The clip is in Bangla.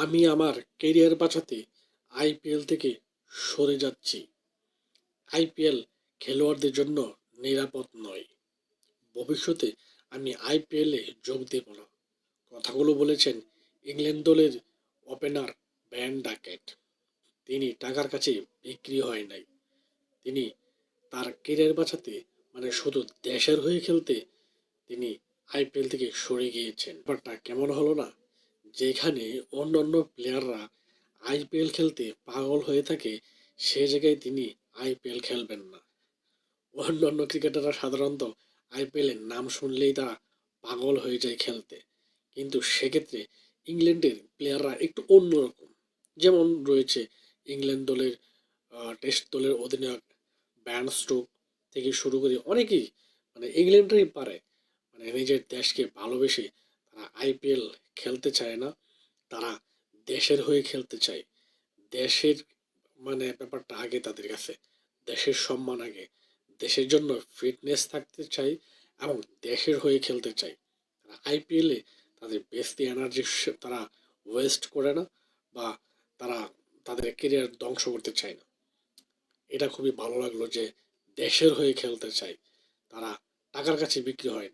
আমি আমার কেরিয়ার বাঁচাতে আইপিএল থেকে সরে যাচ্ছি। আইপিএল খেলোয়াড়দের জন্য নিরাপদ নয়। ভবিষ্যতে আমি আইপিএলে যোগ দেব না। কথাগুলো বলেছেন ইংল্যান্ড দলের ওপেনার ভ্যান ডাকেট। তিনি টাকার কাছে বিক্রি হয় নাই। তিনি তার কেরিয়ার বাঁচাতে শুধু দেশের হয়ে খেলতে তিনি আইপিএল থেকে সরে গিয়েছেন। ব্যাপারটা কেমন হলো না? যেখানে অন্যান্য প্লেয়াররা আইপিএল খেলতে পাগল হয়ে থাকে, সে জায়গায় তিনি আইপিএল খেলবেন না। অন্যান্য ক্রিকেটাররা সাধারণত আইপিএল এর নাম শুনলেই তারা পাগল হয়ে যায় খেলতে, কিন্তু সেক্ষেত্রে ইংল্যান্ডের প্লেয়াররা একটু অন্যরকম। যেমন রয়েছে ইংল্যান্ড দলের টেস্ট দলের অধিনায়ক ব্যান স্টোক থেকে শুরু করে অনেকেই ইংল্যান্ডেরই পারে নিজের দেশকে ভালোবেসে তারা আইপিএল খেলতে চায় না। তারা দেশের হয়ে খেলতে চায়। দেশের ব্যাপারটা আগে তাদের কাছে। দেশের সম্মান আগে। দেশের জন্য ফিটনেস থাকতে চাই এবং দেশের হয়ে খেলতে চাই। তারা আইপিএলে তাদের বেস্ট এনার্জি তারা ওয়েস্ট করে না, বা তারা তাদের কেরিয়ার ধ্বংস করতে চায় না। এটা খুবই ভালো লাগলো যে দেশের হয়ে খেলতে চাই, তারা টাকার কাছে বিক্রি হয় না।